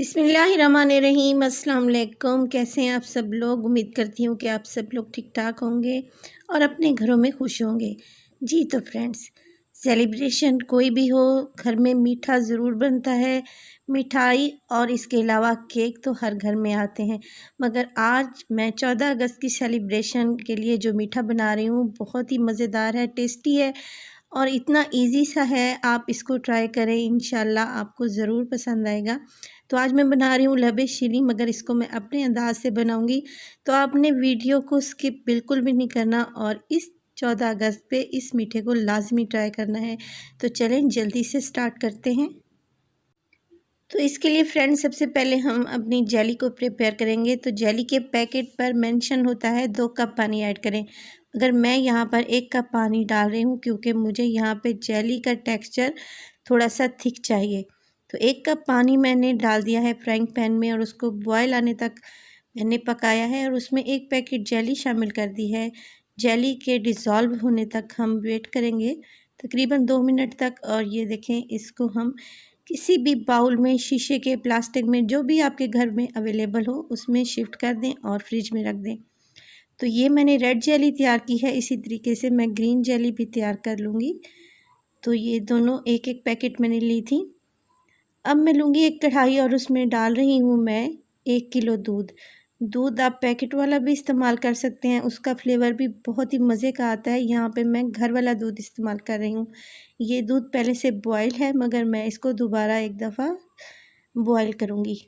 बिस्मिल्लाहिर्रहमानिर्रहीम। अस्सलाम वालेकुम। कैसे हैं आप सब लोग? उम्मीद करती हूँ कि आप सब लोग ठीक ठाक होंगे और अपने घरों में खुश होंगे। जी तो फ्रेंड्स, सेलिब्रेशन कोई भी हो, घर में मीठा ज़रूर बनता है। मिठाई और इसके अलावा केक तो हर घर में आते हैं, मगर आज मैं 14 अगस्त की सेलिब्रेशन के लिए जो मीठा बना रही हूँ बहुत ही मज़ेदार है, टेस्टी है और इतना इजी सा है। आप इसको ट्राई करें, इंशाल्लाह आपको ज़रूर पसंद आएगा। तो आज मैं बना रही हूँ लबे शीरी, मगर इसको मैं अपने अंदाज से बनाऊँगी, तो आपने वीडियो को स्किप बिल्कुल भी नहीं करना और इस 14 अगस्त पे इस मीठे को लाजमी ट्राई करना है। तो चलें जल्दी से स्टार्ट करते हैं। तो इसके लिए फ्रेंड्स, सबसे पहले हम अपनी जेली को प्रिपेयर करेंगे। तो जेली के पैकेट पर मेंशन होता है 2 कप पानी ऐड करें, मगर मैं यहाँ पर 1 कप पानी डाल रही हूँ क्योंकि मुझे यहाँ पे जेली का टेक्सचर थोड़ा सा थिक चाहिए। तो 1 कप पानी मैंने डाल दिया है फ्राइंग पैन में और उसको बॉयल आने तक मैंने पकाया है और उसमें 1 पैकेट जेली शामिल कर दी है। जेली के डिज़ोल्व होने तक हम वेट करेंगे, तकरीबन 2 मिनट तक। और ये देखें, इसको हम किसी भी बाउल में, शीशे के, प्लास्टिक में, जो भी आपके घर में अवेलेबल हो उसमें शिफ्ट कर दें और फ्रिज में रख दें। तो ये मैंने रेड जेली तैयार की है, इसी तरीके से मैं ग्रीन जेली भी तैयार कर लूँगी। तो ये दोनों 1-1 पैकेट मैंने ली थी। अब मैं लूँगी एक कढ़ाई और उसमें डाल रही हूँ मैं 1 किलो दूध। दूध आप पैकेट वाला भी इस्तेमाल कर सकते हैं, उसका फ्लेवर भी बहुत ही मज़े का आता है। यहाँ पे मैं घर वाला दूध इस्तेमाल कर रही हूँ। ये दूध पहले से बॉयल है, मगर मैं इसको दोबारा एक दफ़ा बॉयल करूँगी।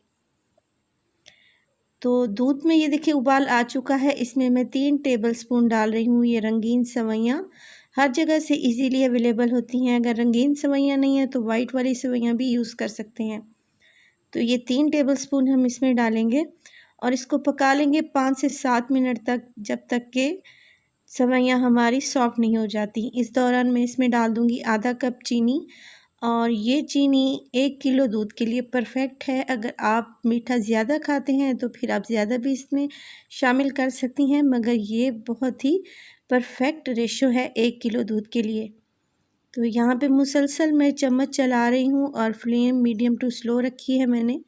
तो दूध में ये देखिए उबाल आ चुका है, इसमें मैं 3 टेबलस्पून डाल रही हूँ ये रंगीन सेवइयाँ। हर जगह से इजीली अवेलेबल होती हैं, अगर रंगीन सेवइयाँ नहीं है तो वाइट वाली सेवइयाँ भी यूज़ कर सकते हैं। तो ये 3 टेबलस्पून हम इसमें डालेंगे और इसको पका लेंगे 5 से 7 मिनट तक, जब तक कि सेवइयाँ हमारी सॉफ्ट नहीं हो जाती। इस दौरान मैं इसमें डाल दूँगी आधा कप चीनी और ये चीनी 1 किलो दूध के लिए परफेक्ट है। अगर आप मीठा ज़्यादा खाते हैं तो फिर आप ज़्यादा भी इसमें शामिल कर सकती हैं, मगर ये बहुत ही परफेक्ट रेशो है 1 किलो दूध के लिए। तो यहाँ पे मुसलसल मैं चम्मच चला रही हूँ और फ्लेम मीडियम टू स्लो रखी है मैंने।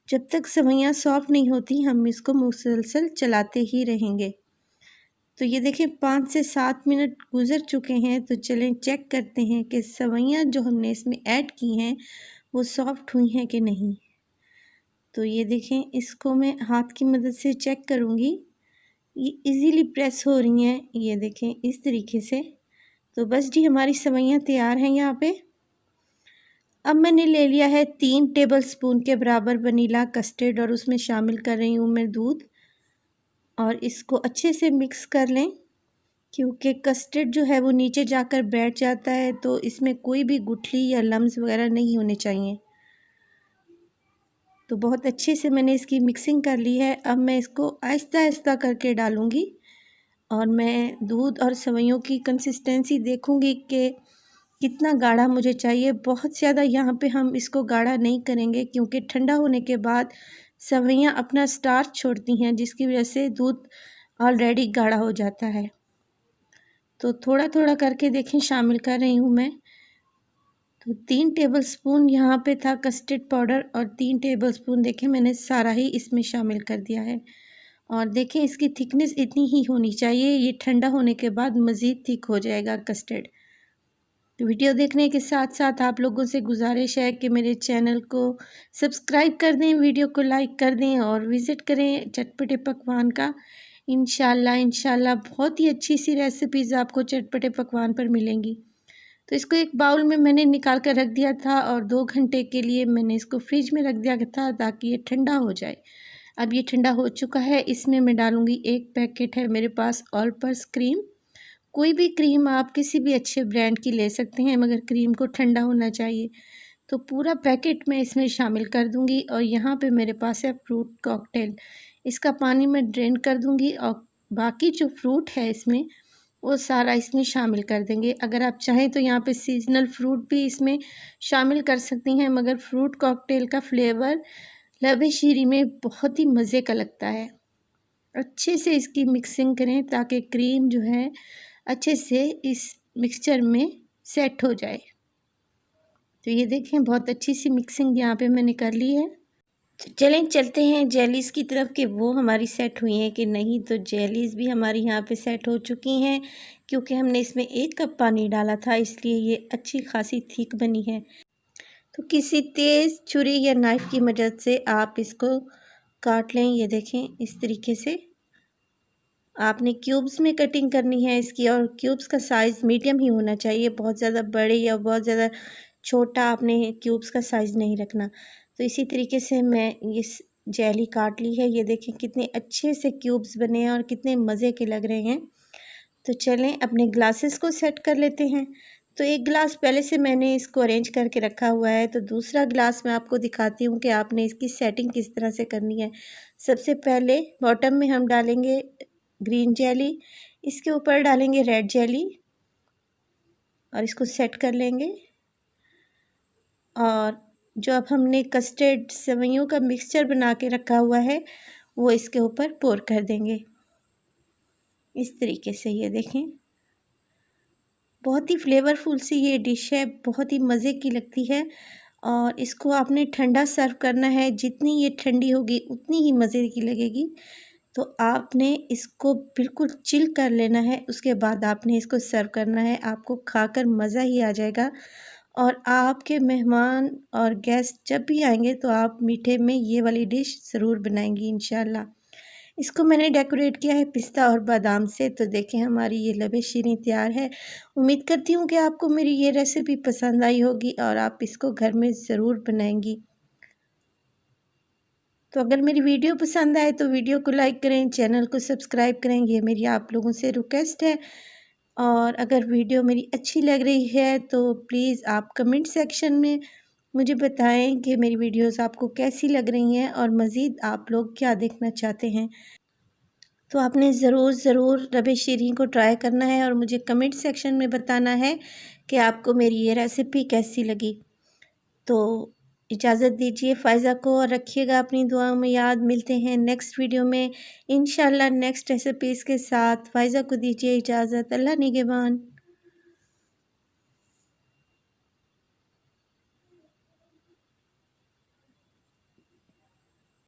जब तक सेवइयाँ सॉफ्ट नहीं होती हम इसको मुसलसल चलाते ही रहेंगे। तो ये देखिए 5 से 7 मिनट गुज़र चुके हैं, तो चलें चेक करते हैं कि सेवइयाँ जो हमने इसमें ऐड की हैं वो सॉफ्ट हुई हैं कि नहीं। तो ये देखें, इसको मैं हाथ की मदद से चेक करूँगी, ये इजीली प्रेस हो रही हैं। ये देखें इस तरीके से। तो बस जी, हमारी सेवइयाँ तैयार हैं यहाँ पे। अब मैंने ले लिया है 3 टेबलस्पून के बराबर वनीला कस्टर्ड और उसमें शामिल कर रही हूँ मैं दूध और इसको अच्छे से मिक्स कर लें, क्योंकि कस्टर्ड जो है वो नीचे जाकर बैठ जाता है, तो इसमें कोई भी गुठली या लम्स वगैरह नहीं होने चाहिए। तो बहुत अच्छे से मैंने इसकी मिक्सिंग कर ली है। अब मैं इसको आहिस्ता आहिस्ता करके डालूँगी और मैं दूध और सेवइयों की कंसिस्टेंसी देखूँगी कि कितना गाढ़ा मुझे चाहिए। बहुत ज़्यादा यहाँ पे हम इसको गाढ़ा नहीं करेंगे, क्योंकि ठंडा होने के बाद सेवइयाँ अपना स्टार्च छोड़ती हैं, जिसकी वजह से दूध ऑलरेडी गाढ़ा हो जाता है। तो थोड़ा थोड़ा करके देखें शामिल कर रही हूँ मैं। तो 3 टेबलस्पून यहाँ पे था कस्टर्ड पाउडर और 3 टेबलस्पून देखें मैंने सारा ही इसमें शामिल कर दिया है। और देखें इसकी थिकनेस इतनी ही होनी चाहिए, ये ठंडा होने के बाद मज़ीद थिक हो जाएगा कस्टर्ड। वीडियो देखने के साथ साथ आप लोगों से गुजारिश है कि मेरे चैनल को सब्सक्राइब कर दें, वीडियो को लाइक कर दें और विज़िट करें चटपटे पकवान का। इंशाल्लाह बहुत ही अच्छी सी रेसिपीज़ आपको चटपटे पकवान पर मिलेंगी। तो इसको एक बाउल में मैंने निकाल कर रख दिया था और 2 घंटे के लिए मैंने इसको फ्रिज में रख दिया था ताकि ये ठंडा हो जाए। अब ये ठंडा हो चुका है, इसमें मैं डालूँगी 1 पैकेट है मेरे पास ऑल पर्पस क्रीम। कोई भी क्रीम आप किसी भी अच्छे ब्रांड की ले सकते हैं, मगर क्रीम को ठंडा होना चाहिए। तो पूरा पैकेट मैं इसमें शामिल कर दूंगी और यहाँ पे मेरे पास है फ्रूट कॉकटेल, इसका पानी मैं ड्रेन कर दूंगी और बाकी जो फ्रूट है इसमें वो सारा इसमें शामिल कर देंगे। अगर आप चाहें तो यहाँ पे सीजनल फ्रूट भी इसमें शामिल कर सकती हैं, मगर फ्रूट कॉकटेल का फ्लेवर लबे शीरी में बहुत ही मज़े का लगता है। अच्छे से इसकी मिक्सिंग करें ताकि क्रीम जो है अच्छे से इस मिक्सचर में सेट हो जाए। तो ये देखें बहुत अच्छी सी मिक्सिंग यहाँ पे मैंने कर ली है। तो चलें चलते हैं जेलीज़ की तरफ कि वो हमारी सेट हुई हैं कि नहीं। तो जेलीज़ भी हमारी यहाँ पे सेट हो चुकी हैं, क्योंकि हमने इसमें 1 कप पानी डाला था, इसलिए ये अच्छी खासी थिक बनी है। तो किसी तेज़ छुरी या नाइफ़ की मदद से आप इसको काट लें। ये देखें, इस तरीके से आपने क्यूब्स में कटिंग करनी है इसकी, और क्यूब्स का साइज़ मीडियम ही होना चाहिए, बहुत ज़्यादा बड़े या बहुत ज़्यादा छोटा आपने क्यूब्स का साइज़ नहीं रखना। तो इसी तरीके से मैं इस जेली काट ली है। ये देखें कितने अच्छे से क्यूब्स बने हैं और कितने मज़े के लग रहे हैं। तो चलें अपने ग्लासेस को सेट कर लेते हैं। तो एक गिलास पहले से मैंने इसको अरेंज करके रखा हुआ है, तो दूसरा गिलास मैं आपको दिखाती हूँ कि आपने इसकी सेटिंग किस तरह से करनी है। सबसे पहले बॉटम में हम डालेंगे ग्रीन जेली, इसके ऊपर डालेंगे रेड जेली और इसको सेट कर लेंगे। और जो अब हमने कस्टर्ड सेवइयों का मिक्सचर बना के रखा हुआ है, वो इसके ऊपर पोर कर देंगे इस तरीके से। ये देखें, बहुत ही फ्लेवरफुल सी ये डिश है, बहुत ही मज़े की लगती है। और इसको आपने ठंडा सर्व करना है, जितनी ये ठंडी होगी उतनी ही मज़े की लगेगी। तो आपने इसको बिल्कुल चिल कर लेना है, उसके बाद आपने इसको सर्व करना है। आपको खाकर मज़ा ही आ जाएगा। और आपके मेहमान और गेस्ट जब भी आएंगे तो आप मीठे में ये वाली डिश ज़रूर बनाएंगी इंशाल्लाह। इसको मैंने डेकोरेट किया है पिस्ता और बादाम से। तो देखें, हमारी ये लबे शीरें तैयार है। उम्मीद करती हूँ कि आपको मेरी ये रेसिपी पसंद आई होगी और आप इसको घर में ज़रूर बनाएंगी। तो अगर मेरी वीडियो पसंद आए तो वीडियो को लाइक करें, चैनल को सब्सक्राइब करें, ये मेरी आप लोगों से रिक्वेस्ट है। और अगर वीडियो मेरी अच्छी लग रही है तो प्लीज़ आप कमेंट सेक्शन में मुझे बताएं कि मेरी वीडियोस आपको कैसी लग रही हैं और मज़ीद आप लोग क्या देखना चाहते हैं। तो आपने ज़रूर रबे शीरीन को ट्राई करना है और मुझे कमेंट सेक्शन में बताना है कि आपको मेरी ये रेसिपी कैसी लगी। तो इजाज़त दीजिए फ़ायज़ा को और रखिएगा अपनी दुआओं में याद। मिलते हैं नेक्स्ट वीडियो में इंशाल्लाह नेक्स्ट रेसिपीज़ के साथ। फ़ायज़ा को दीजिए इजाज़त। अल्लाह निगहबान।